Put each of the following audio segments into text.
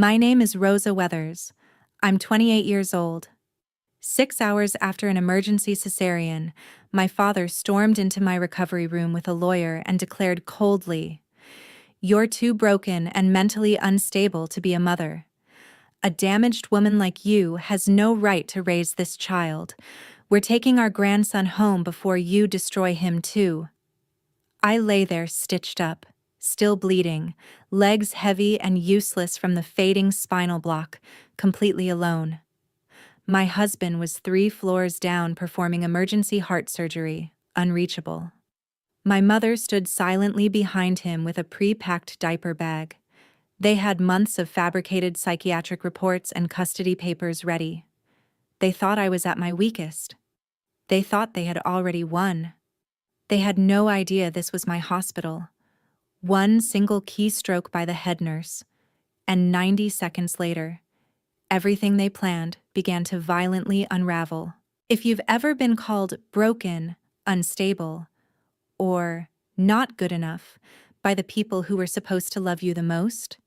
My name is Rosa Weathers. I'm 28 years old. 6 hours after an emergency cesarean, my father stormed into my recovery room with a lawyer and declared coldly, "You're too broken and mentally unstable to be a mother. A damaged woman like you has no right to raise this child. We're taking our grandson home before you destroy him too." I lay there stitched up, still bleeding, legs heavy and useless from the fading spinal block, completely alone. My husband was 3 floors down performing emergency heart surgery, unreachable. My mother stood silently behind him with a pre-packed diaper bag. They had months of fabricated psychiatric reports and custody papers ready. They thought I was at my weakest. They thought they had already won. They had no idea this was my hospital. One single keystroke by the head nurse, and 90 seconds later, everything they planned began to violently unravel. If you've ever been called broken, unstable, or not good enough by the people who were supposed to love you the most,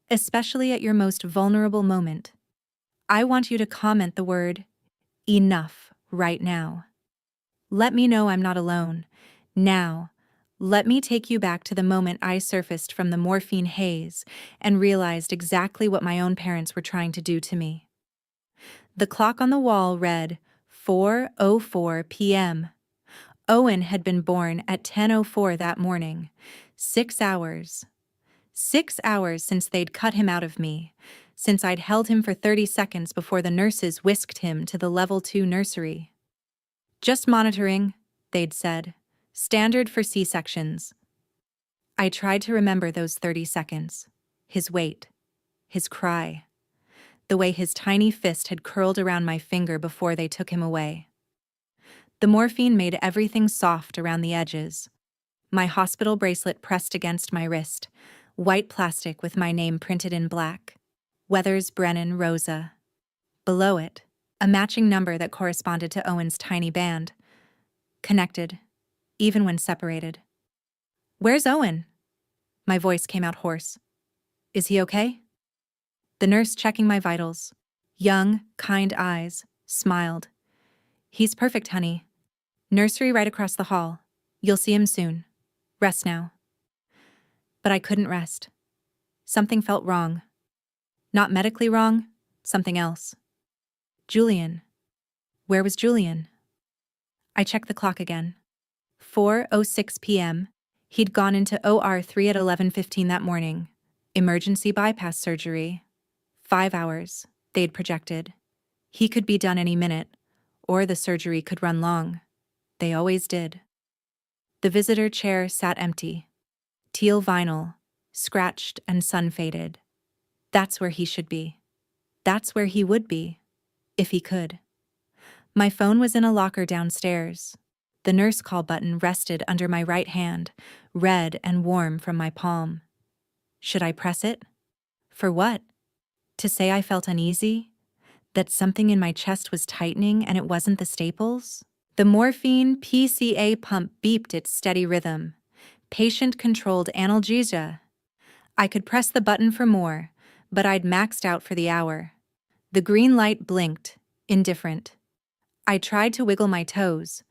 especially at your most vulnerable moment, I want you to comment the word enough right now. Let me know I'm not alone. Now, let me take you back to the moment I surfaced from the morphine haze and realized exactly what my own parents were trying to do to me. The clock on the wall read 4:04 p.m. Owen had been born at 10:04 that morning. 6 hours. 6 hours since they'd cut him out of me, since I'd held him for 30 seconds before the nurses whisked him to the level 2 nursery. "Just monitoring," they'd said. "Standard for C-sections." I tried to remember those 30 seconds. His weight. His cry. The way his tiny fist had curled around my finger before they took him away. The morphine made everything soft around the edges. My hospital bracelet pressed against my wrist, white plastic with my name printed in black. Weathers Brennan Rosa. Below it, a matching number that corresponded to Owen's tiny band. Connected, even when separated. "Where's Owen?" My voice came out hoarse. "Is he okay?" The nurse checking my vitals, young, kind eyes, smiled. "He's perfect, honey. Nursery right across the hall. You'll see him soon. Rest now." But I couldn't rest. Something felt wrong. Not medically wrong, something else. Julian. Where was Julian? I checked the clock again. 4:06 p.m. He'd gone into OR3 at 11:15 that morning. Emergency bypass surgery. 5 hours, they'd projected. He could be done any minute, or the surgery could run long. They always did. The visitor chair sat empty. Teal vinyl, scratched and sun-faded. That's where he should be. That's where he would be, if he could. My phone was in a locker downstairs. The nurse call button rested under my right hand, red and warm from my palm. Should I press it? For what? To say I felt uneasy? That something in my chest was tightening and it wasn't the staples? The morphine PCA pump beeped its steady rhythm. Patient-controlled analgesia. I could press the button for more, but I'd maxed out for the hour. The green light blinked, indifferent. I tried to wiggle my toes.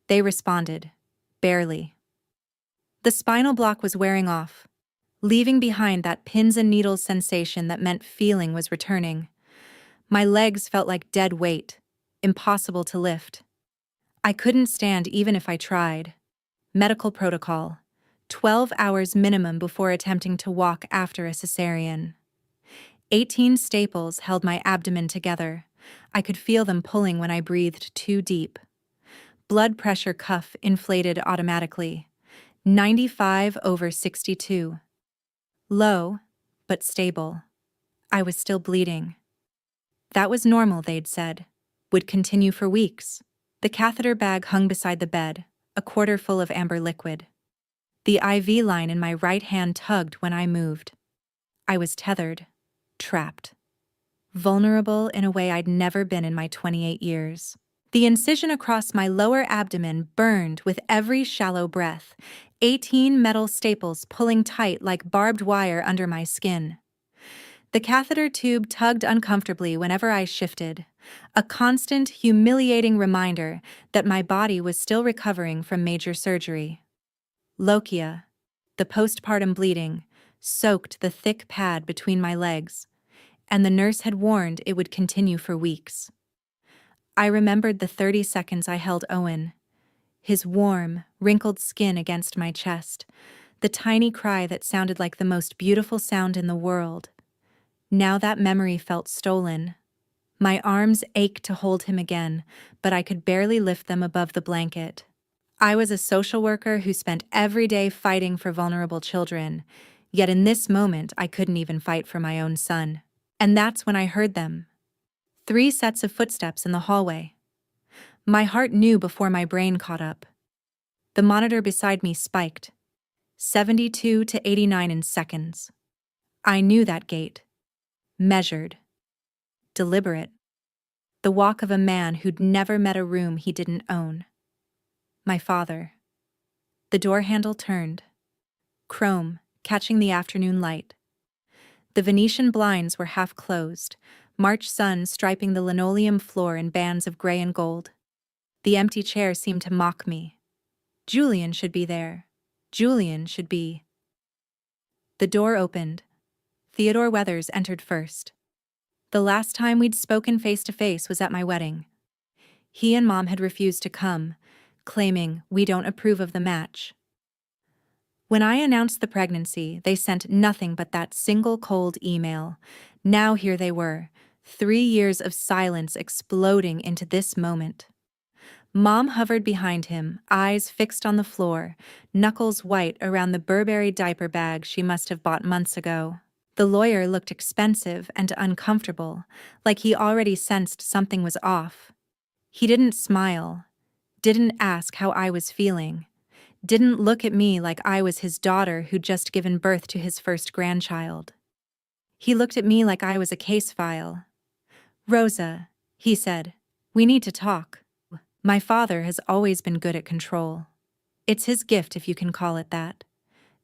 They responded, barely. The spinal block was wearing off, leaving behind that pins and needles sensation that meant feeling was returning. My legs felt like dead weight, impossible to lift. I couldn't stand even if I tried. Medical protocol. 12 hours minimum before attempting to walk after a cesarean. 18 staples held my abdomen together. I could feel them pulling when I breathed too deep. Blood pressure cuff inflated automatically. 95/62. Low, but stable. I was still bleeding. That was normal, they'd said. Would continue for weeks. The catheter bag hung beside the bed, a quarter full of amber liquid. The IV line in my right hand tugged when I moved. I was tethered, trapped. Vulnerable in a way I'd never been in my 28 years. The incision across my lower abdomen burned with every shallow breath, 18 metal staples pulling tight like barbed wire under my skin. The catheter tube tugged uncomfortably whenever I shifted, a constant, humiliating reminder that my body was still recovering from major surgery. Lochia, the postpartum bleeding, soaked the thick pad between my legs, and the nurse had warned it would continue for weeks. I remembered the 30 seconds I held Owen, his warm, wrinkled skin against my chest, the tiny cry that sounded like the most beautiful sound in the world. Now that memory felt stolen. My arms ached to hold him again, but I could barely lift them above the blanket. I was a social worker who spent every day fighting for vulnerable children, yet in this moment I couldn't even fight for my own son. And that's when I heard them. 3 sets of footsteps in the hallway. My heart knew before my brain caught up. The monitor beside me spiked. 72 to 89 in seconds. I knew that gait. Measured. Deliberate. The walk of a man who'd never met a room he didn't own. My father. The door handle turned. Chrome, catching the afternoon light. The Venetian blinds were half closed, March sun striping the linoleum floor in bands of gray and gold. The empty chair seemed to mock me. Julian should be there. Julian should be. The door opened. Theodore Weathers entered first. The last time we'd spoken face to face was at my wedding. He and Mom had refused to come, claiming we don't approve of the match. When I announced the pregnancy, they sent nothing but that single cold email. Now here they were, 3 years of silence exploding into this moment. Mom hovered behind him, eyes fixed on the floor, knuckles white around the Burberry diaper bag she must have bought months ago. The lawyer looked expensive and uncomfortable, like he already sensed something was off. He didn't smile, didn't ask how I was feeling, didn't look at me like I was his daughter who'd just given birth to his first grandchild. He looked at me like I was a case file. "Rosa," he said, "we need to talk." My father has always been good at control. It's his gift, if you can call it that.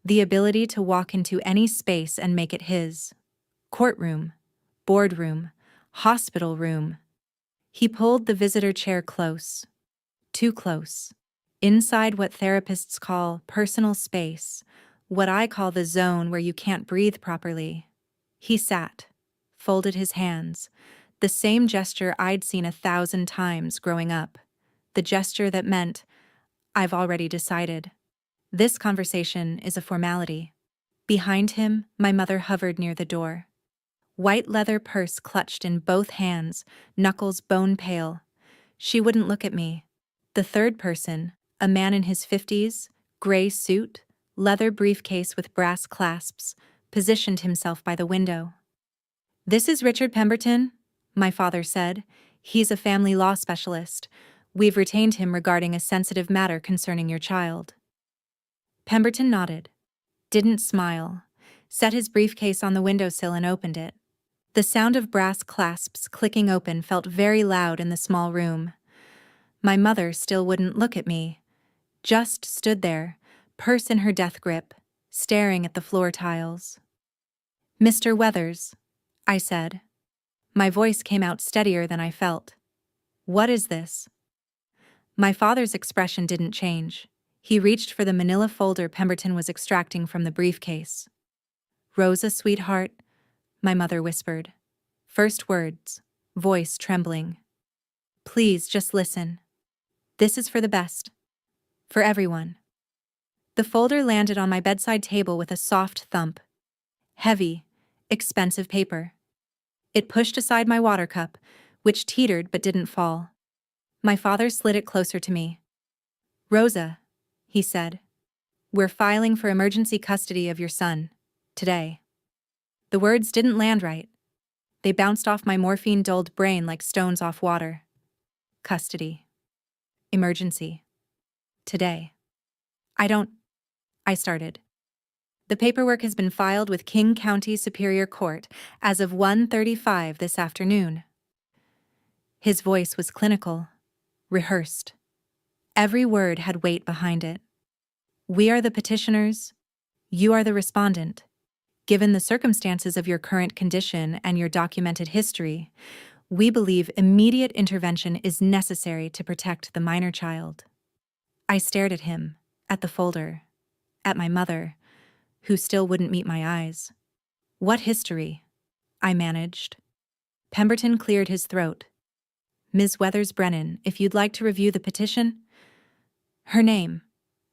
The ability to walk into any space and make it his. Courtroom, boardroom, hospital room. He pulled the visitor chair close. Too close. Inside what therapists call personal space, what I call the zone where you can't breathe properly. He sat, folded his hands, the same gesture I'd seen 1,000 times growing up. The gesture that meant, I've already decided. This conversation is a formality. Behind him, my mother hovered near the door. White leather purse clutched in both hands, knuckles bone pale. She wouldn't look at me. The third person, a man in his 50s, gray suit, leather briefcase with brass clasps, positioned himself by the window. "This is Richard Pemberton," my father said. "He's a family law specialist. We've retained him regarding a sensitive matter concerning your child." Pemberton nodded, didn't smile, set his briefcase on the windowsill and opened it. The sound of brass clasps clicking open felt very loud in the small room. My mother still wouldn't look at me, just stood there, purse in her death grip, staring at the floor tiles. "Mr. Weathers," I said. My voice came out steadier than I felt. "What is this?" My father's expression didn't change. He reached for the manila folder Pemberton was extracting from the briefcase. "Rosa, sweetheart," my mother whispered. First words, voice trembling. "Please just listen. This is for the best. For everyone." The folder landed on my bedside table with a soft thump. Heavy, expensive paper. It pushed aside my water cup, which teetered but didn't fall. My father slid it closer to me. "Rosa," he said, "we're filing for emergency custody of your son, today." The words didn't land right. They bounced off my morphine-dulled brain like stones off water. Custody. Emergency. Today. I started. "The paperwork has been filed with King County Superior Court as of 1:35 this afternoon." His voice was clinical, rehearsed. Every word had weight behind it. "We are the petitioners. You are the respondent. Given the circumstances of your current condition and your documented history, we believe immediate intervention is necessary to protect the minor child." I stared at him, at the folder, at my mother, who still wouldn't meet my eyes. "What history?" I managed. Pemberton cleared his throat. "Ms. Weathers Brennan, if you'd like to review the petition—" "Her name,"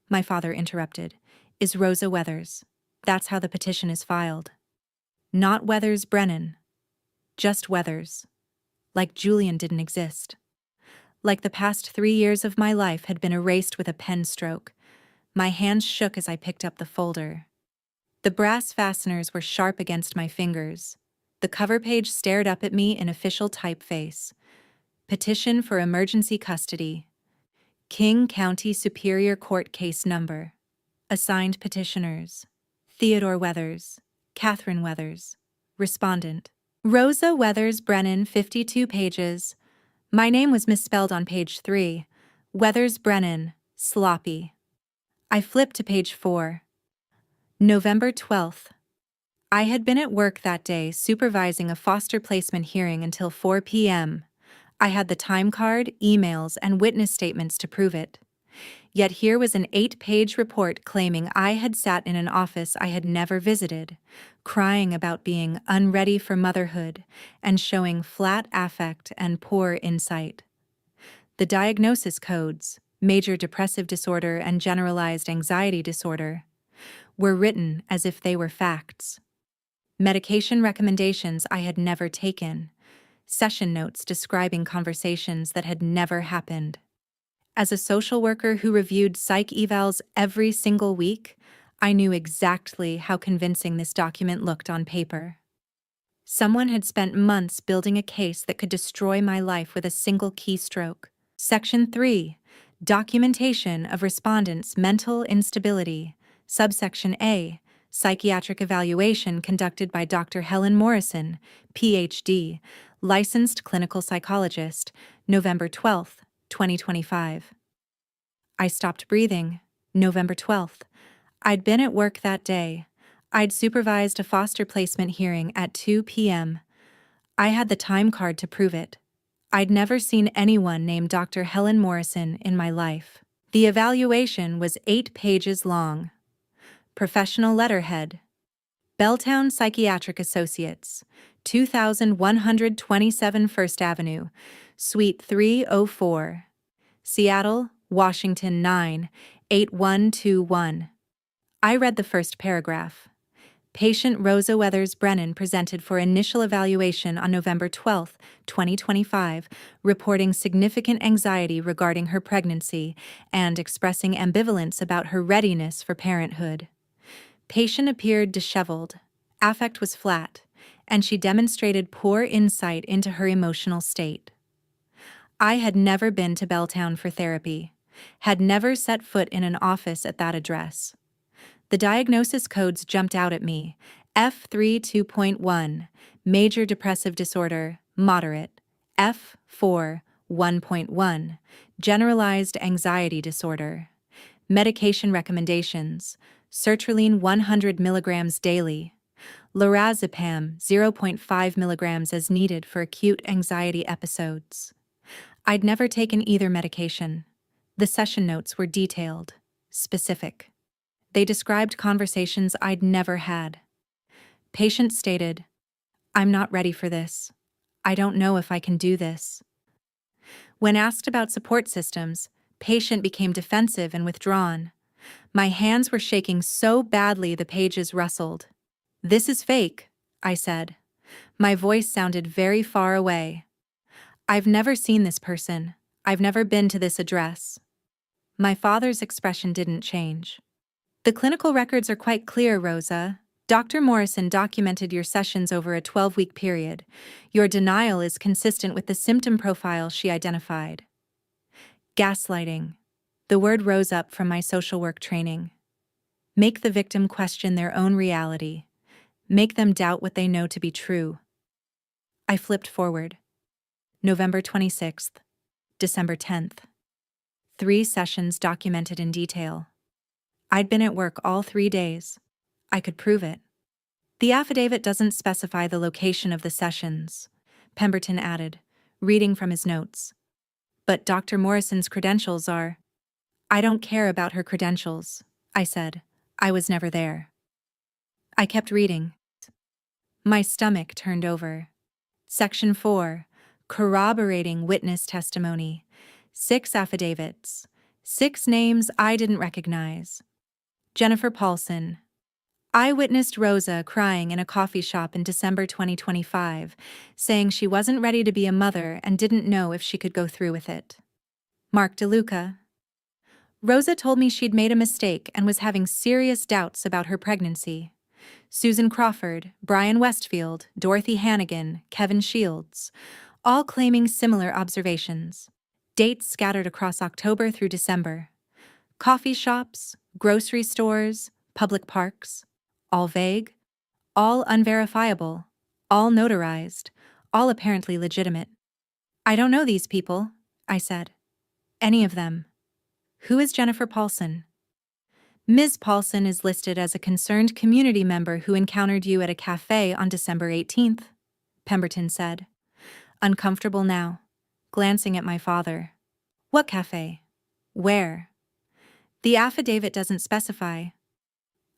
my father interrupted, "is Rosa Weathers. That's how the petition is filed. Not Weathers Brennan. Just Weathers. Like Julian didn't exist. Like the past 3 years of my life had been erased with a pen stroke." My hands shook as I picked up the folder. The brass fasteners were sharp against my fingers. The cover page stared up at me in official typeface. "Petition for emergency custody. King County Superior Court case number. Assigned petitioners: Theodore Weathers, Catherine Weathers. Respondent: Rosa Weathers Brennan, 52 pages. My name was misspelled on page 3. Weathers Brennan, sloppy." I flipped to page 4. November 12th. I had been at work that day supervising a foster placement hearing until 4 p.m. I had the time card, emails, and witness statements to prove it. Yet here was an 8-page report claiming I had sat in an office I had never visited, crying about being unready for motherhood and showing flat affect and poor insight. The diagnosis codes, major depressive disorder and generalized anxiety disorder, were written as if they were facts. Medication recommendations I had never taken, session notes describing conversations that had never happened. As a social worker who reviewed psych evals every single week, I knew exactly how convincing this document looked on paper. Someone had spent months building a case that could destroy my life with a single keystroke. Section 3, Documentation of Respondent's Mental Instability. Subsection A, Psychiatric Evaluation conducted by Dr. Helen Morrison, Ph.D., Licensed Clinical Psychologist, November 12, 2025. I stopped breathing. November 12th. I'd been at work that day. I'd supervised a foster placement hearing at 2 p.m. I had the time card to prove it. I'd never seen anyone named Dr. Helen Morrison in my life. The evaluation was 8 pages long. Professional letterhead: Belltown Psychiatric Associates, 2127 First Avenue, Suite 304, Seattle, Washington 98121. I read the first paragraph. Patient Rosa Weathers Brennan presented for initial evaluation on November 12, 2025, reporting significant anxiety regarding her pregnancy and expressing ambivalence about her readiness for parenthood. Patient appeared disheveled, affect was flat, and she demonstrated poor insight into her emotional state. I had never been to Belltown for therapy, had never set foot in an office at that address. The diagnosis codes jumped out at me: F3 2.1, Major Depressive Disorder, Moderate; F4 1.1, Generalized Anxiety Disorder. Medication recommendations: sertraline 100 milligrams daily, lorazepam 0.5 milligrams as needed for acute anxiety episodes. I'd never taken either medication. The session notes were detailed, specific. They described conversations I'd never had. Patient stated, "I'm not ready for this. I don't know if I can do this." When asked about support systems, patient became defensive and withdrawn. My hands were shaking so badly the pages rustled. "This is fake," I said. My voice sounded very far away. "I've never seen this person. I've never been to this address." My father's expression didn't change. "The clinical records are quite clear, Rosa. Dr. Morrison documented your sessions over a 12-week period. Your denial is consistent with the symptom profile she identified." Gaslighting. The word rose up from my social work training. Make the victim question their own reality. Make them doubt what they know to be true. I flipped forward. November 26th, December 10th. 3 sessions documented in detail. I'd been at work all 3 days. I could prove it. The affidavit doesn't specify the location of the sessions, Pemberton added, reading from his notes. But Dr. Morrison's credentials are— I don't care about her credentials, I said. I was never there. I kept reading. My stomach turned over. Section 4. Corroborating witness testimony. 6 affidavits. 6 names I didn't recognize. Jennifer Paulson. I witnessed Rosa crying in a coffee shop in December 2025, saying she wasn't ready to be a mother and didn't know if she could go through with it. Mark DeLuca. Rosa told me she'd made a mistake and was having serious doubts about her pregnancy. Susan Crawford, Brian Westfield, Dorothy Hannigan, Kevin Shields, all claiming similar observations. Dates scattered across October through December. Coffee shops, grocery stores, public parks. All vague, all unverifiable, all notarized, all apparently legitimate. I don't know these people, I said. Any of them. Who is Jennifer Paulson? Ms. Paulson is listed as a concerned community member who encountered you at a cafe on December 18th, Pemberton said. Uncomfortable now, glancing at my father. What cafe? Where? The affidavit doesn't specify.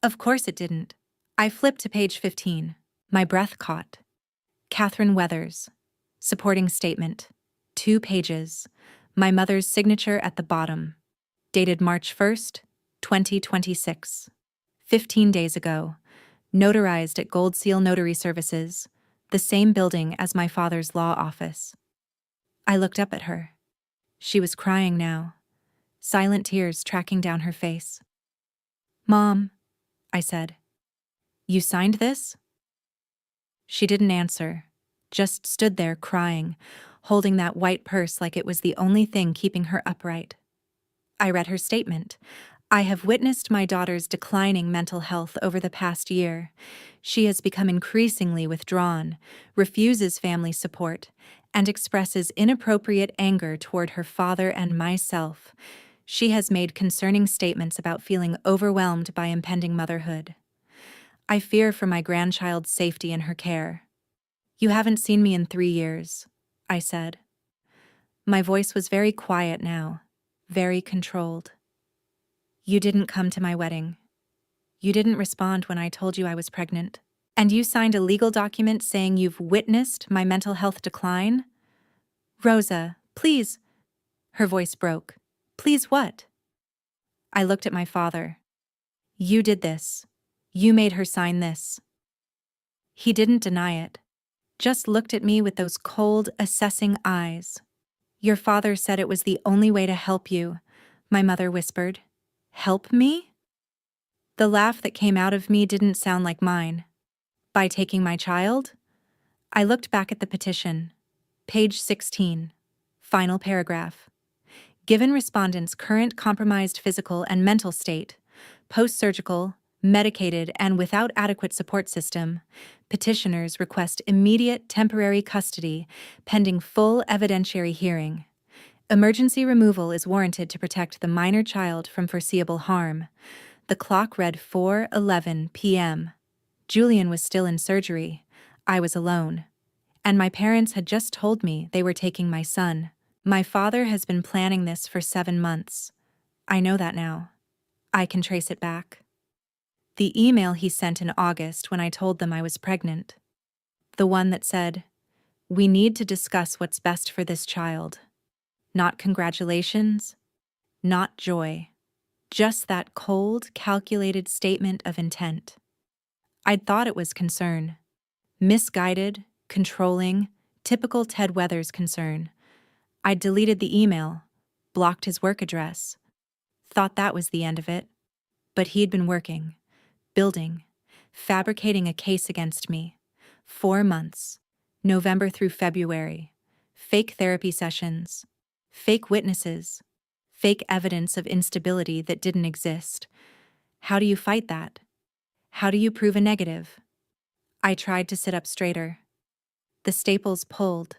Of course it didn't. I flipped to page 15. My breath caught. Catherine Weathers. Supporting statement. 2 pages. My mother's signature at the bottom. Dated March 1st, 2026. 15 days ago. Notarized at Gold Seal Notary Services, the same building as my father's law office. I looked up at her. She was crying now. Silent tears tracking down her face. Mom, I said. You signed this? She didn't answer, just stood there crying, holding that white purse like it was the only thing keeping her upright. I read her statement. I have witnessed my daughter's declining mental health over the past year. She has become increasingly withdrawn, refuses family support, and expresses inappropriate anger toward her father and myself. She has made concerning statements about feeling overwhelmed by impending motherhood. I fear for my grandchild's safety in her care. You haven't seen me in 3 years, I said. My voice was very quiet now, very controlled. You didn't come to my wedding. You didn't respond when I told you I was pregnant. And you signed a legal document saying you've witnessed my mental health decline? Rosa, please. Her voice broke. Please what? I looked at my father. You did this. You made her sign this. He didn't deny it, just looked at me with those cold, assessing eyes. Your father said it was the only way to help you, my mother whispered. Help me? The laugh that came out of me didn't sound like mine. By taking my child? I looked back at the petition. Page 16. Final paragraph. Given respondents' current compromised physical and mental state, post-surgical, medicated, and without adequate support system, petitioners request immediate temporary custody pending full evidentiary hearing. Emergency removal is warranted to protect the minor child from foreseeable harm. The clock read 4:11 p.m. Julian was still in surgery. I was alone. And my parents had just told me they were taking my son. My father has been planning this for 7 months. I know that now. I can trace it back. The email he sent in August when I told them I was pregnant. The one that said, "We need to discuss what's best for this child." Not congratulations, not joy. Just that cold, calculated statement of intent. I'd thought it was concern. Misguided, controlling, typical Ted Weathers concern. I'd deleted the email, blocked his work address. Thought that was the end of it. But he'd been working. Building, fabricating a case against me. 4 months, November through February. Fake therapy sessions, fake witnesses, fake evidence of instability that didn't exist. How do you fight that? How do you prove a negative? I tried to sit up straighter. The staples pulled.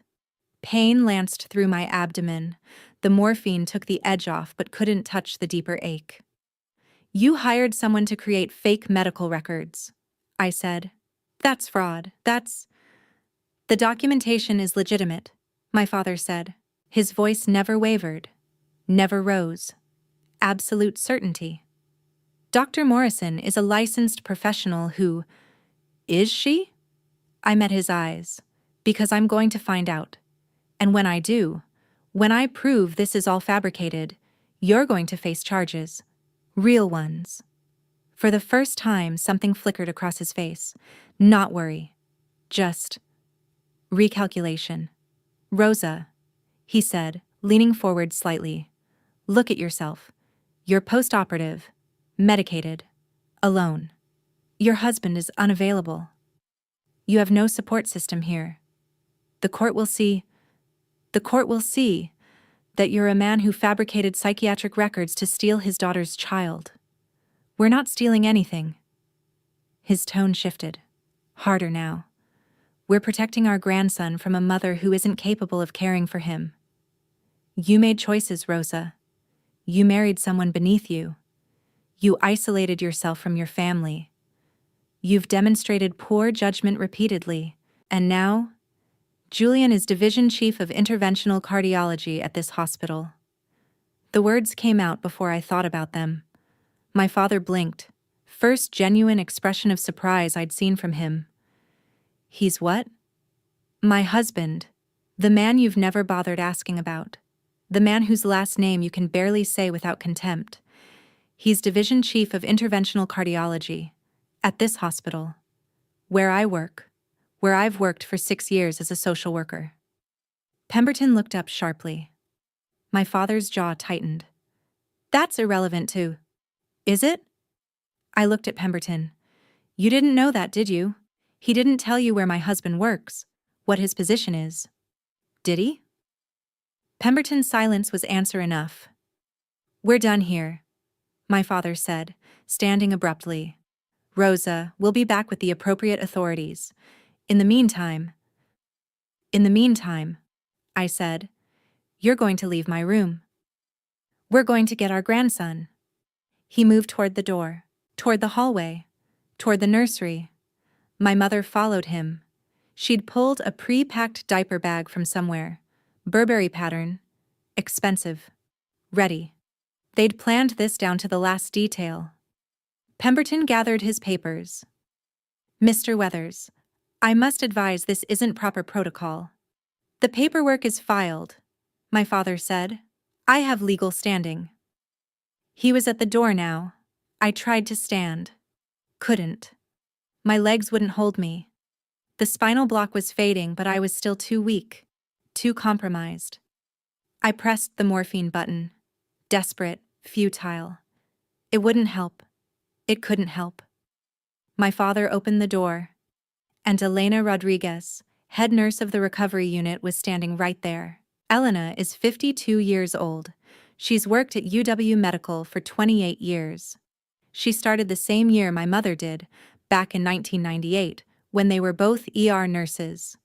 Pain lanced through my abdomen. The morphine took the edge off but couldn't touch the deeper ache. You hired someone to create fake medical records, I said. That's fraud. The documentation is legitimate, my father said. His voice never wavered, never rose. Absolute certainty. Dr. Morrison is a licensed professional who... Is she? I met his eyes. Because I'm going to find out. And when I do, when I prove this is all fabricated, you're going to face charges. Real ones. For the first time, something flickered across his face. Not worry. Just... recalculation. Rosa, he said, leaning forward slightly. Look at yourself. You're post-operative, medicated, alone. Your husband is unavailable. You have no support system here. The court will see that you're a man who fabricated psychiatric records to steal his daughter's child. We're not stealing anything. His tone shifted. Harder now. We're protecting our grandson from a mother who isn't capable of caring for him. You made choices, Rosa. You married someone beneath you. You isolated yourself from your family. You've demonstrated poor judgment repeatedly, and now, Julian is Division Chief of Interventional Cardiology at this hospital. The words came out before I thought about them. My father blinked, first genuine expression of surprise I'd seen from him. He's what? My husband, the man you've never bothered asking about, the man whose last name you can barely say without contempt. He's Division Chief of Interventional Cardiology, at this hospital, where I work, where I've worked for 6 years as a social worker. Pemberton looked up sharply. My father's jaw tightened. That's irrelevant too. Is it? I looked at Pemberton. You didn't know that, did you? He didn't tell you where my husband works, what his position is. Did he? Pemberton's silence was answer enough. We're done here, my father said, standing abruptly. Rosa, we'll be back with the appropriate authorities. In the meantime, I said, you're going to leave my room. We're going to get our grandson. He moved toward the door, toward the hallway, toward the nursery. My mother followed him. She'd pulled a pre-packed diaper bag from somewhere. Burberry pattern. Expensive. Ready. They'd planned this down to the last detail. Pemberton gathered his papers. Mr. Weathers, I must advise this isn't proper protocol. The paperwork is filed, my father said. I have legal standing. He was at the door now. I tried to stand. Couldn't. My legs wouldn't hold me. The spinal block was fading, but I was still too weak, too compromised. I pressed the morphine button. Desperate, futile. It wouldn't help. It couldn't help. My father opened the door, and Elena Rodriguez, head nurse of the recovery unit, was standing right there. Elena is 52 years old. She's worked at UW Medical for 28 years. She started the same year my mother did, back in 1998, when they were both ER nurses.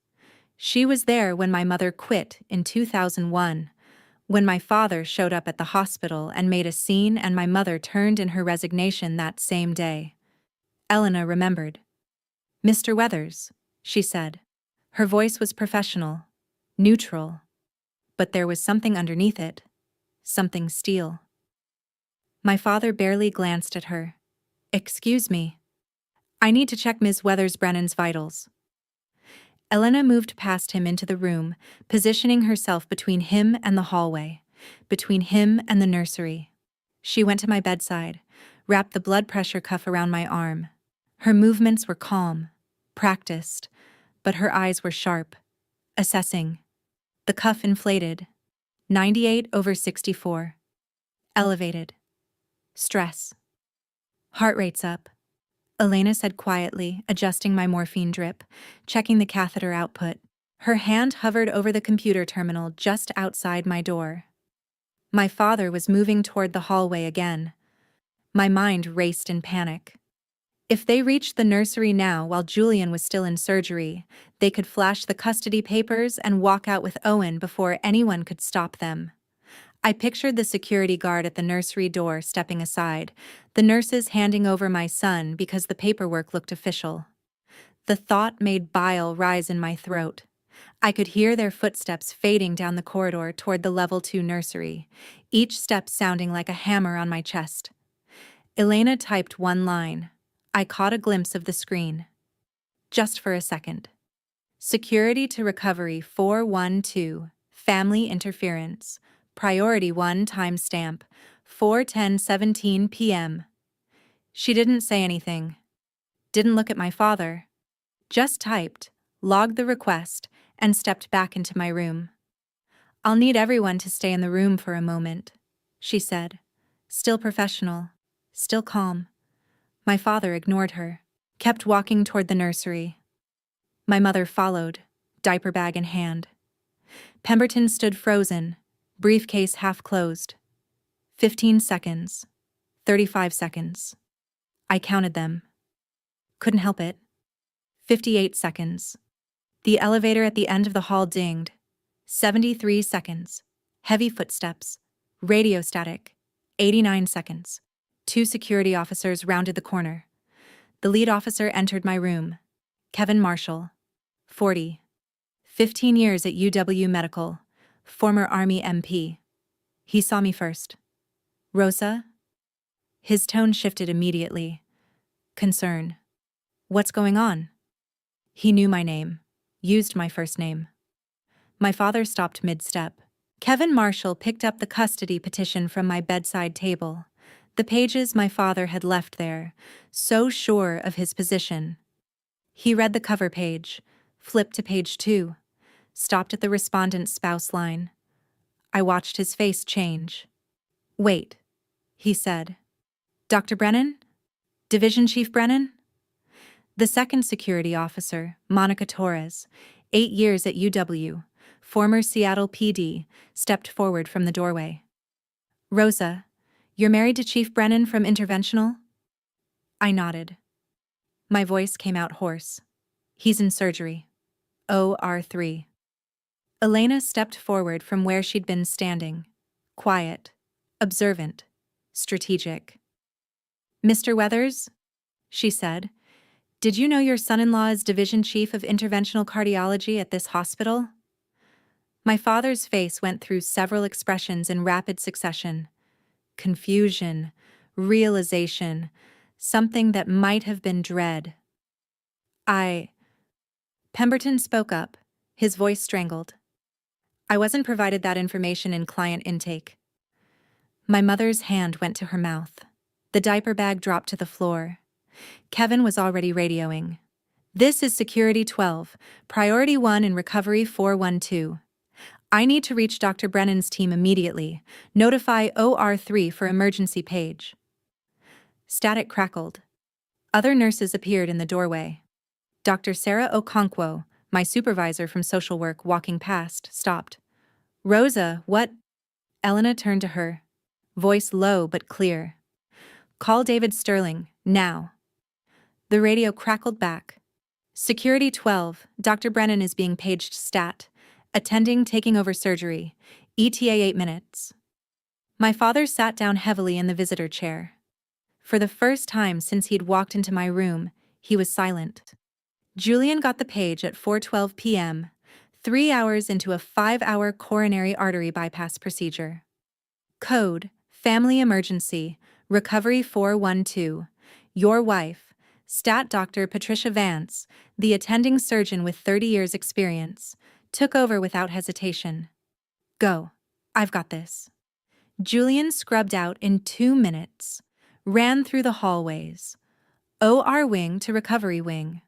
She was there when my mother quit in 2001, when my father showed up at the hospital and made a scene and my mother turned in her resignation that same day. Elena remembered. Mr. Weathers, she said. Her voice was professional, neutral, but there was something underneath it, something steel. My father barely glanced at her. Excuse me. I need to check Ms. Weathers-Brennan's vitals. Elena moved past him into the room, positioning herself between him and the hallway, between him and the nursery. She went to my bedside, wrapped the blood pressure cuff around my arm. Her movements were calm, practiced, but her eyes were sharp, assessing. The cuff inflated. 98/64. Elevated. Stress. Heart rate's up. Elena said quietly, adjusting my morphine drip, checking the catheter output. Her hand hovered over the computer terminal just outside my door. My father was moving toward the hallway again. My mind raced in panic. If they reached the nursery now while Julian was still in surgery, they could flash the custody papers and walk out with Owen before anyone could stop them. I pictured the security guard at the nursery door stepping aside, the nurses handing over my son because the paperwork looked official. The thought made bile rise in my throat. I could hear their footsteps fading down the corridor toward the level 2 nursery, each step sounding like a hammer on my chest. Elena typed one line. I caught a glimpse of the screen. Just for a second. Security to Recovery 412, Family Interference, Priority 1 timestamp, 4:10:17 p.m. She didn't say anything. Didn't look at my father. Just typed, logged the request, and stepped back into my room. I'll need everyone to stay in the room for a moment, she said. Still professional, still calm. My father ignored her, kept walking toward the nursery. My mother followed, diaper bag in hand. Pemberton stood frozen, briefcase half closed. 15 seconds. 35 seconds. I counted them. Couldn't help it. 58 seconds. The elevator at the end of the hall dinged. 73 seconds. Heavy footsteps. Radio static. 89 seconds. 2 security officers rounded the corner. The lead officer entered my room. Kevin Marshall. 40. 15 years at UW Medical. Former Army MP. He saw me first. Rosa? His tone shifted immediately. Concern. What's going on? He knew my name. Used my first name. My father stopped mid-step. Kevin Marshall picked up the custody petition from my bedside table. The pages my father had left there, so sure of his position. He read the cover page, flipped to page 2, stopped at the respondent's spouse line. I watched his face change. Wait, he said. Dr. Brennan? Division Chief Brennan? The second security officer, Monica Torres, 8 years at UW, former Seattle PD, stepped forward from the doorway. Rosa, you're married to Chief Brennan from Interventional? I nodded. My voice came out hoarse. He's in surgery. OR3. Elena stepped forward from where she'd been standing. Quiet, observant, strategic. Mr. Weathers, she said, did you know your son-in-law is Division Chief of Interventional Cardiology at this hospital? My father's face went through several expressions in rapid succession. Confusion, realization, something that might have been dread. Pemberton spoke up, his voice strangled. I wasn't provided that information in client intake. My mother's hand went to her mouth. The diaper bag dropped to the floor. Kevin was already radioing. This is Security 12, Priority 1 in Recovery 412. I need to reach Dr. Brennan's team immediately. Notify OR3 for emergency page. Static crackled. Other nurses appeared in the doorway. Dr. Sarah Okonkwo, my supervisor from social work walking past, stopped. Rosa, what? Elena turned to her. Voice low but clear. Call David Sterling, now. The radio crackled back. Security 12, Dr. Brennan is being paged stat. Attending taking over surgery. ETA 8 minutes. My father sat down heavily in the visitor chair. For the first time since he'd walked into my room, he was silent. Julian got the page at 4:12 p.m., 3 hours into a 5-hour coronary artery bypass procedure. Code, Family Emergency, Recovery 412. Your wife, Stat Dr. Patricia Vance, the attending surgeon with 30 years' experience, took over without hesitation. Go. I've got this. Julian scrubbed out in 2 minutes, ran through the hallways. OR wing to recovery wing.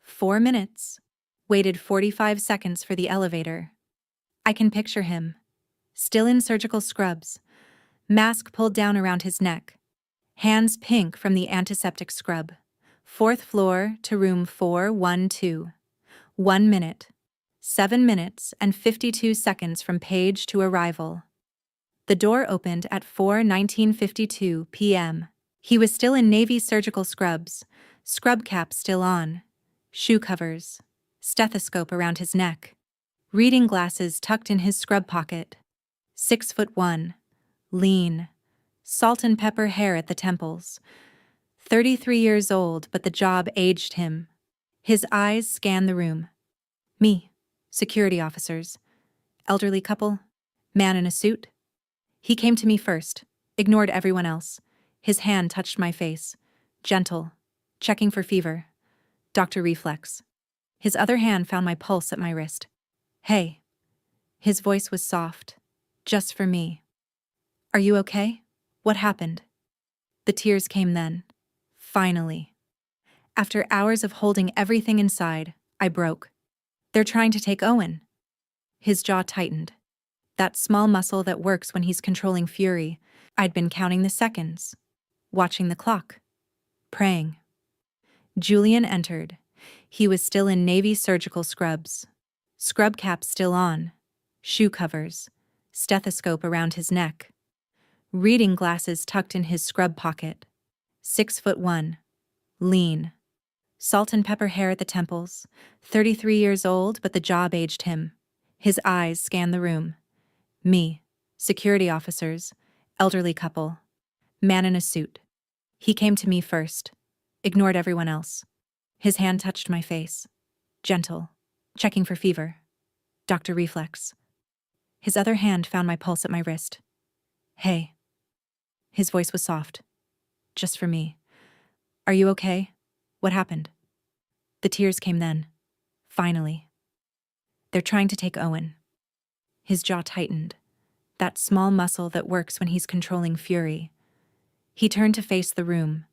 4 minutes. Waited 45 seconds for the elevator. I can picture him. Still in surgical scrubs. Mask pulled down around his neck. Hands pink from the antiseptic scrub. 4th floor to room 412. 1 minute. 7 minutes and 52 seconds from page to arrival. The door opened at 4:19:52 p.m. He was still in navy surgical scrubs, scrub cap still on, shoe covers, stethoscope around his neck, reading glasses tucked in his scrub pocket. 6'1", lean, salt and pepper hair at the temples. 33 years old, but the job aged him. His eyes scanned the room. Me, security officers, elderly couple, man in a suit. He came to me first, ignored everyone else. His hand touched my face. Gentle, checking for fever. Dr. Reflex. His other hand found my pulse at my wrist. Hey. His voice was soft. Just for me. Are you okay? What happened? The tears came then. Finally. After hours of holding everything inside, I broke. They're trying to take Owen. His jaw tightened. That small muscle that works when he's controlling fury. I'd been counting the seconds. Watching the clock. Praying. Julian entered. He was still in Navy surgical scrubs. Scrub cap still on. Shoe covers. Stethoscope around his neck. Reading glasses tucked in his scrub pocket. 6'1". Lean. Salt and pepper hair at the temples. 33 years old, but the job aged him. His eyes scanned the room. Me. Security officers. Elderly couple. Man in a suit. He came to me first. Ignored everyone else. His hand touched my face. Gentle. Checking for fever. Dr. Reflex. His other hand found my pulse at my wrist. Hey. His voice was soft. Just for me. Are you okay? What happened? The tears came then. Finally. They're trying to take Owen. His jaw tightened. That small muscle that works when he's controlling fury. He turned to face the room.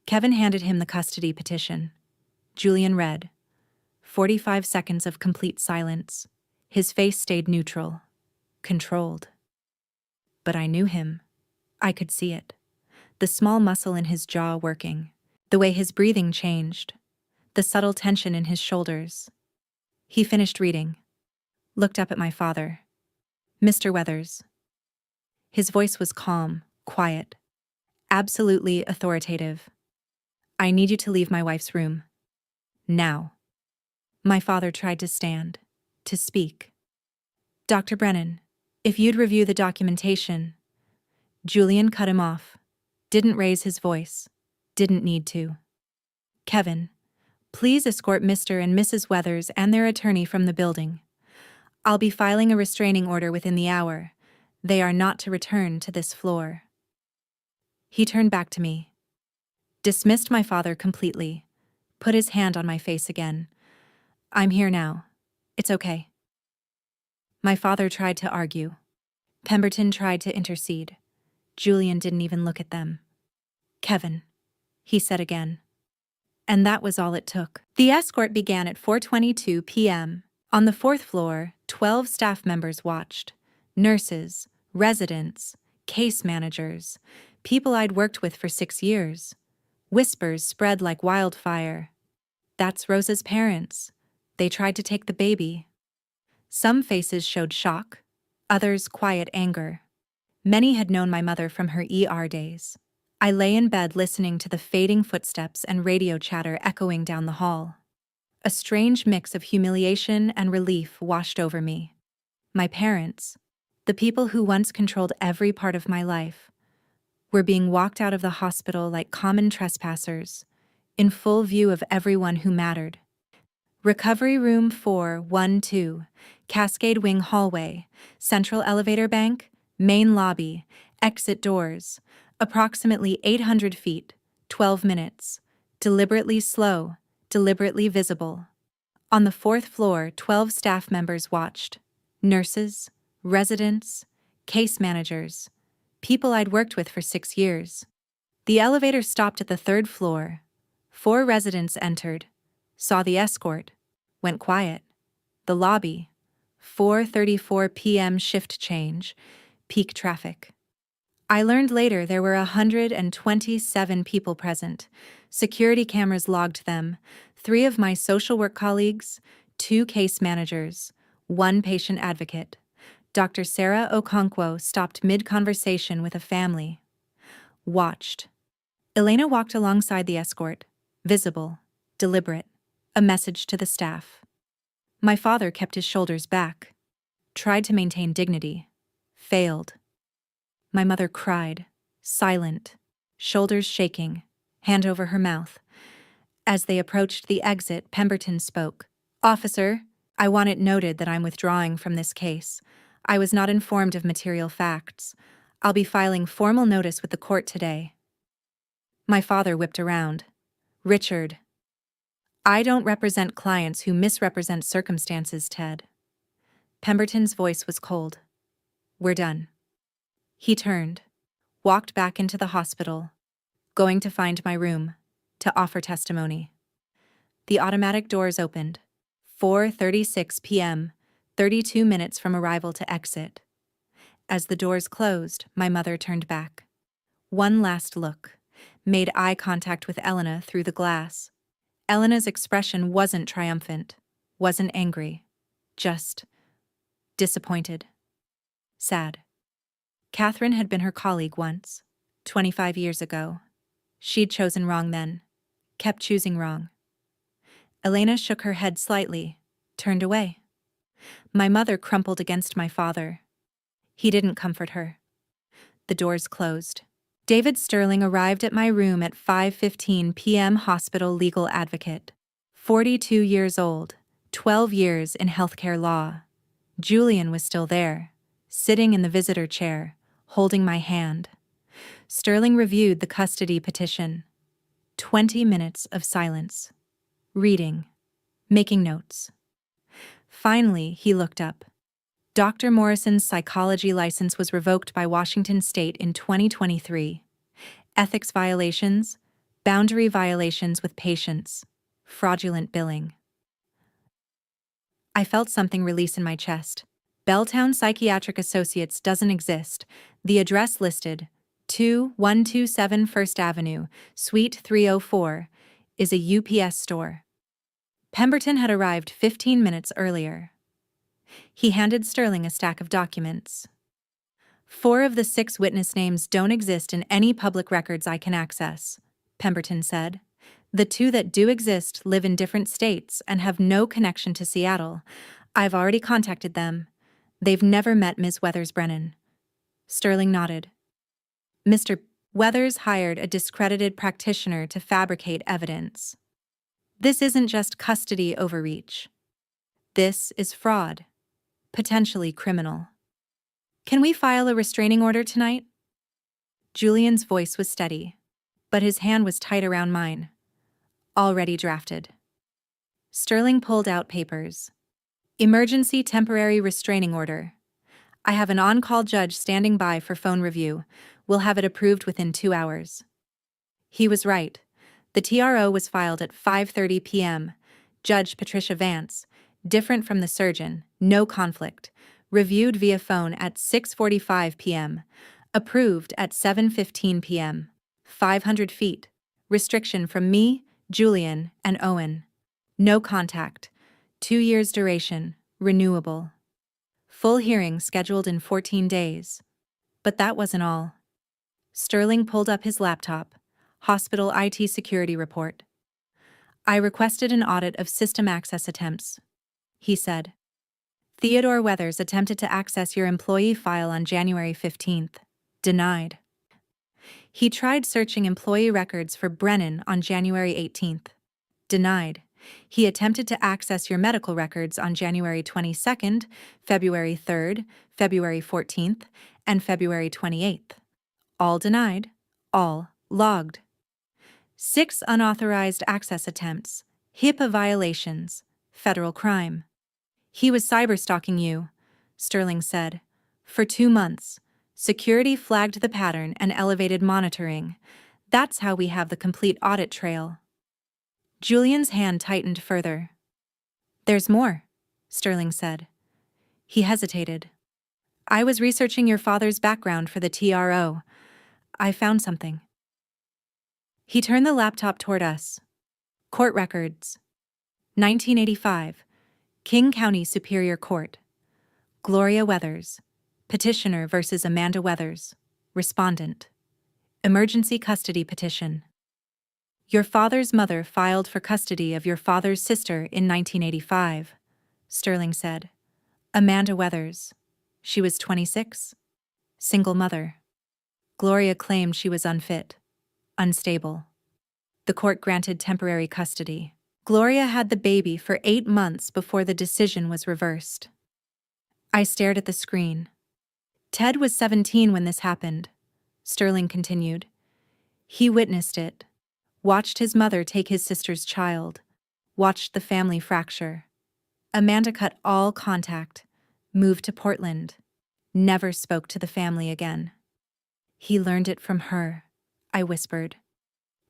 Kevin handed him the custody petition. Julian read. 45 seconds of complete silence. His face stayed neutral. Controlled. But I knew him. I could see it. The small muscle in his jaw working. The way his breathing changed. The subtle tension in his shoulders. He finished reading. Looked up at my father. Mr. Weathers. His voice was calm, quiet. Absolutely authoritative. I need you to leave my wife's room. Now. My father tried to stand. To speak. Dr. Brennan, if you'd review the documentation. Julian cut him off. Didn't raise his voice. Didn't need to. Kevin, please escort Mr. and Mrs. Weathers and their attorney from the building. I'll be filing a restraining order within the hour. They are not to return to this floor. He turned back to me. Dismissed my father completely. Put his hand on my face again. I'm here now. It's okay. My father tried to argue. Pemberton tried to intercede. Julian didn't even look at them. Kevin, he said again. And that was all it took. The escort began at 4:22 p.m. On the 4th floor, 12 staff members watched. Nurses, residents, case managers, people I'd worked with for 6 years. Whispers spread like wildfire. That's Rosa's parents. They tried to take the baby. Some faces showed shock, others quiet anger. Many had known my mother from her ER days. I lay in bed listening to the fading footsteps and radio chatter echoing down the hall. A strange mix of humiliation and relief washed over me. My parents, the people who once controlled every part of my life, were being walked out of the hospital like common trespassers, in full view of everyone who mattered. Recovery Room 412, Cascade Wing Hallway, Central Elevator Bank, Main Lobby, Exit Doors, approximately 800 feet, 12 minutes, deliberately slow, deliberately visible. On the 4th floor, 12 staff members watched. Nurses, residents, case managers, people I'd worked with for 6 years. The elevator stopped at the 3rd floor. 4 residents entered, saw the escort, went quiet. The lobby, 4:34 p.m. shift change, peak traffic. I learned later there were 127 people present. Security cameras logged them, 3 of my social work colleagues, 2 case managers, 1 patient advocate. Dr. Sarah Okonkwo stopped mid-conversation with a family. Watched. Elena walked alongside the escort, visible, deliberate, a message to the staff. My father kept his shoulders back, tried to maintain dignity, failed. My mother cried, silent, shoulders shaking, hand over her mouth. As they approached the exit, Pemberton spoke. "Officer, I want it noted that I'm withdrawing from this case. I was not informed of material facts. I'll be filing formal notice with the court today." My father whipped around. "Richard, I don't represent clients who misrepresent circumstances, Ted." Pemberton's voice was cold. "We're done." He turned, walked back into the hospital, going to find my room, to offer testimony. The automatic doors opened. 4:36 p.m., 32 minutes from arrival to exit. As the doors closed, my mother turned back. One last look, made eye contact with Elena through the glass. Elena's expression wasn't triumphant, wasn't angry, just disappointed, sad. Catherine had been her colleague once, 25 years ago. She'd chosen wrong then, kept choosing wrong. Elena shook her head slightly, turned away. My mother crumpled against my father. He didn't comfort her. The doors closed. David Sterling arrived at my room at 5:15 p.m. Hospital legal advocate. 42 years old, 12 years in healthcare law. Julian was still there, sitting in the visitor chair, holding my hand. Sterling reviewed the custody petition. 20 minutes of silence. Reading. Making notes. Finally, he looked up. Dr. Morrison's psychology license was revoked by Washington State in 2023. Ethics violations, boundary violations with patients, fraudulent billing. I felt something release in my chest. Belltown Psychiatric Associates doesn't exist. The address listed, 2127 First Avenue, Suite 304, is a UPS store. Pemberton had arrived 15 minutes earlier. He handed Sterling a stack of documents. 4 of the 6 witness names don't exist in any public records I can access, Pemberton said. The 2 that do exist live in different states and have no connection to Seattle. I've already contacted them. They've never met Ms. Weathers-Brennan. Sterling nodded. Mr. Weathers hired a discredited practitioner to fabricate evidence. This isn't just custody overreach. This is fraud. Potentially criminal. Can we file a restraining order tonight? Julian's voice was steady, but his hand was tight around mine. Already drafted. Sterling pulled out papers. Emergency temporary restraining order. I have an on-call judge standing by for phone review. We'll have it approved within 2 hours. He was right. The TRO was filed at 5:30 p.m. Judge Patricia Vance, different from the surgeon, no conflict, reviewed via phone at 6:45 p.m., approved at 7:15 p.m., 500 feet, restriction from me, Julian, and Owen. No contact, 2 years duration, renewable. Full hearing scheduled in 14 days. But that wasn't all. Sterling pulled up his laptop, hospital IT security report. I requested an audit of system access attempts, he said. Theodore Weathers attempted to access your employee file on January 15th. Denied. He tried searching employee records for Brennan on January 18th. Denied. He attempted to access your medical records on January 22nd, February 3rd, February 14th, and February 28th. All denied. All logged. 6 unauthorized access attempts. HIPAA violations. Federal crime. He was cyberstalking you, Sterling said. For 2 months. Security flagged the pattern and elevated monitoring. That's how we have the complete audit trail. Julian's hand tightened further. There's more, Sterling said. He hesitated. I was researching your father's background for the TRO. I found something. He turned the laptop toward us. Court records. 1985. King County Superior Court. Gloria Weathers. Petitioner versus Amanda Weathers. Respondent. Emergency custody petition. Your father's mother filed for custody of your father's sister in 1985, Sterling said. Amanda Weathers. She was 26. Single mother. Gloria claimed she was unfit, unstable. The court granted temporary custody. Gloria had the baby for 8 months before the decision was reversed. I stared at the screen. Ted was 17 when this happened, Sterling continued. He witnessed it, watched his mother take his sister's child, watched the family fracture. Amanda cut all contact, moved to Portland, never spoke to the family again. He learned it from her, I whispered.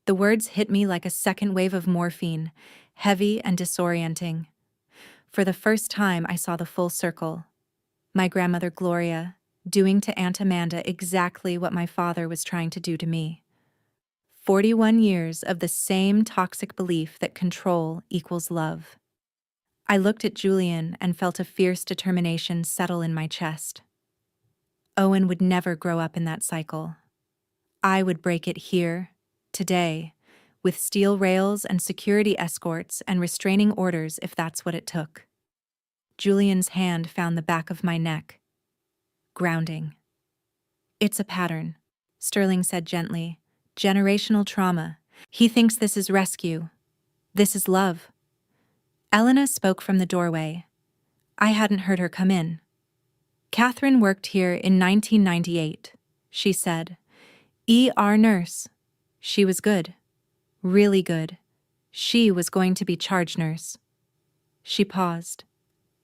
The words hit me like a second wave of morphine, heavy and disorienting. For the first time, I saw the full circle. My grandmother Gloria, doing to Aunt Amanda exactly what my father was trying to do to me. 41 years of the same toxic belief that control equals love. I looked at Julian and felt a fierce determination settle in my chest. Owen would never grow up in that cycle. I would break it here, today, with steel rails and security escorts and restraining orders if that's what it took. Julian's hand found the back of my neck. Grounding. It's a pattern, Sterling said gently. Generational trauma. He thinks this is rescue. This is love. Elena spoke from the doorway. I hadn't heard her come in. Catherine worked here in 1998, she said. ER nurse. She was good. Really good. She was going to be charge nurse. She paused.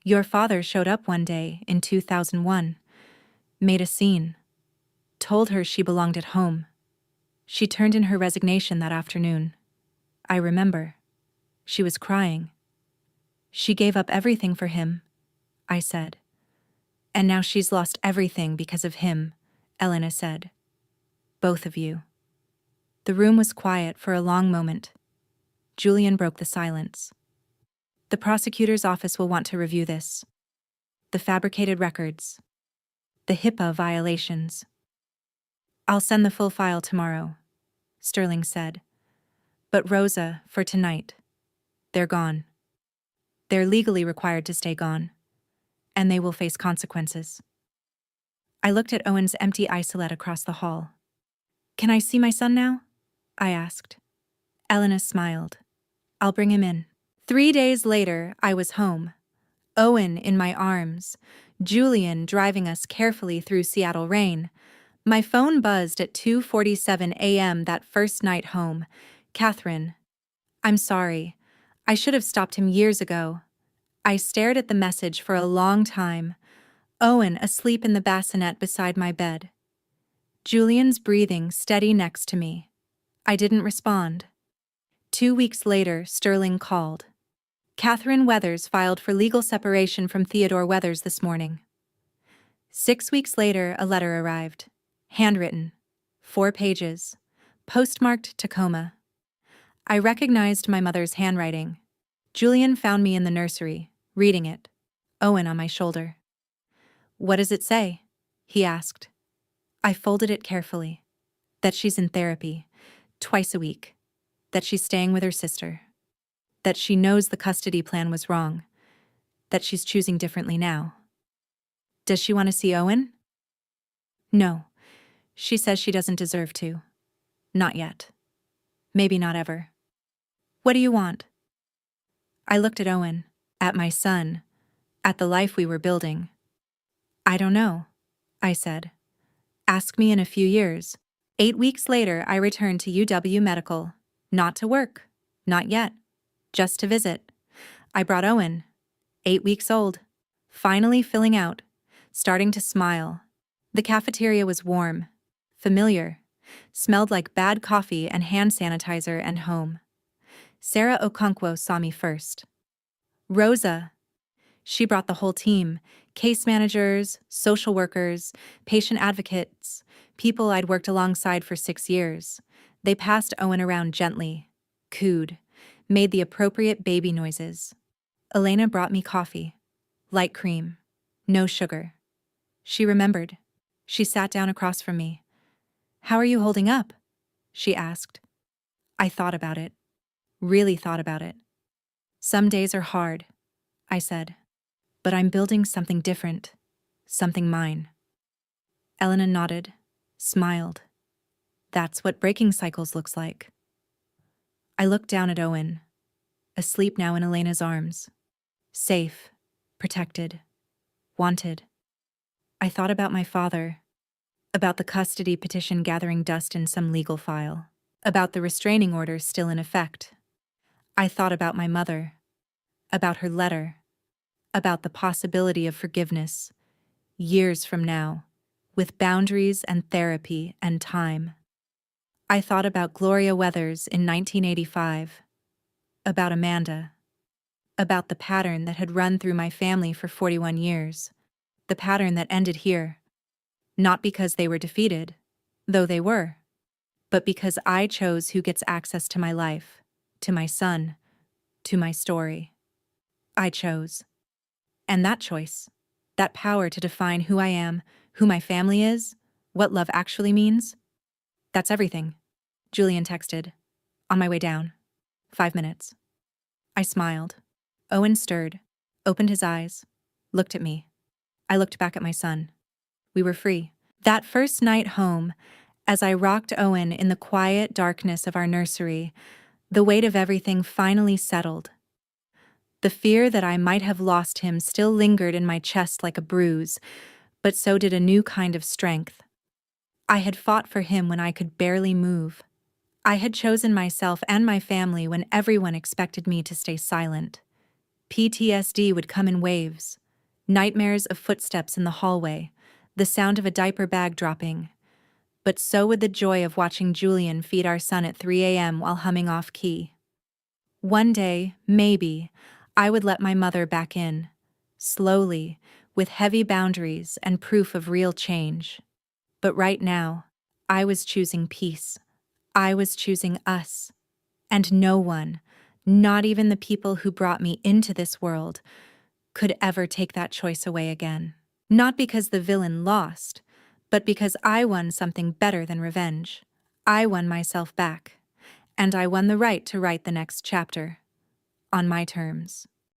Your father showed up one day in 2001. Made a scene. Told her she belonged at home. She turned in her resignation that afternoon. I remember. She was crying. She gave up everything for him, I said. And now she's lost everything because of him, Elena said. Both of you. The room was quiet for a long moment. Julian broke the silence. The prosecutor's office will want to review this. The fabricated records. The HIPAA violations. I'll send the full file tomorrow, Sterling said. But Rosa, for tonight. They're gone. They're legally required to stay gone. And they will face consequences. I looked at Owen's empty isolette across the hall. Can I see my son now? I asked. Elena smiled. I'll bring him in. 3 days later, I was home. Owen in my arms. Julian driving us carefully through Seattle rain. My phone buzzed at 2:47 a.m. that first night home. Catherine. I'm sorry. I should have stopped him years ago. I stared at the message for a long time. Owen asleep in the bassinet beside my bed. Julian's breathing steady next to me. I didn't respond. 2 weeks later, Sterling called. Catherine Weathers filed for legal separation from Theodore Weathers this morning. 6 weeks later, a letter arrived. Handwritten. 4 pages. Postmarked Tacoma. I recognized my mother's handwriting. Julian found me in the nursery, reading it. Owen on my shoulder. What does it say? He asked. I folded it carefully. That she's in therapy, twice a week. That she's staying with her sister. That she knows the custody plan was wrong. That she's choosing differently now. Does she want to see Owen? No. She says she doesn't deserve to. Not yet. Maybe not ever. What do you want? I looked at Owen, at my son, at the life we were building. I don't know, I said. Ask me in a few years. 8 weeks later, I returned to UW Medical. Not to work. Not yet. Just to visit. I brought Owen. 8 weeks old. Finally filling out. Starting to smile. The cafeteria was warm. Familiar. Smelled like bad coffee and hand sanitizer and home. Sarah Okonkwo saw me first. Rosa. She brought the whole team. Case managers, social workers, patient advocates, people I'd worked alongside for 6 years. They passed Owen around gently, cooed, made the appropriate baby noises. Elena brought me coffee. Light cream. No sugar. She remembered. She sat down across from me. How are you holding up? She asked. I thought about it. Really thought about it. Some days are hard, I said. But I'm building something different. Something mine. Elena nodded, smiled. That's what breaking cycles looks like. I looked down at Owen, asleep now in Elena's arms. Safe, protected, wanted. I thought about my father, about the custody petition gathering dust in some legal file, about the restraining order still in effect. I thought about my mother, about her letter, about the possibility of forgiveness, years from now, with boundaries and therapy and time. I thought about Gloria Weathers in 1985, about Amanda, about the pattern that had run through my family for 41 years, the pattern that ended here, not because they were defeated, though they were, but because I chose who gets access to my life, to my son, to my story. I chose. And that choice, that power to define who I am, who my family is, what love actually means, that's everything. Julian texted. On my way down. 5 minutes. I smiled. Owen stirred, opened his eyes, looked at me. I looked back at my son. We were free. That first night home, as I rocked Owen in the quiet darkness of our nursery, the weight of everything finally settled. The fear that I might have lost him still lingered in my chest like a bruise, but so did a new kind of strength. I had fought for him when I could barely move. I had chosen myself and my family when everyone expected me to stay silent. PTSD would come in waves. Nightmares of footsteps in the hallway, the sound of a diaper bag dropping. But so would the joy of watching Julian feed our son at 3 a.m. while humming off-key. One day, maybe, I would let my mother back in, slowly, with heavy boundaries and proof of real change. But right now, I was choosing peace. I was choosing us. And no one, not even the people who brought me into this world, could ever take that choice away again. Not because the villain lost, but because I won something better than revenge. I won myself back, and I won the right to write the next chapter. On my terms.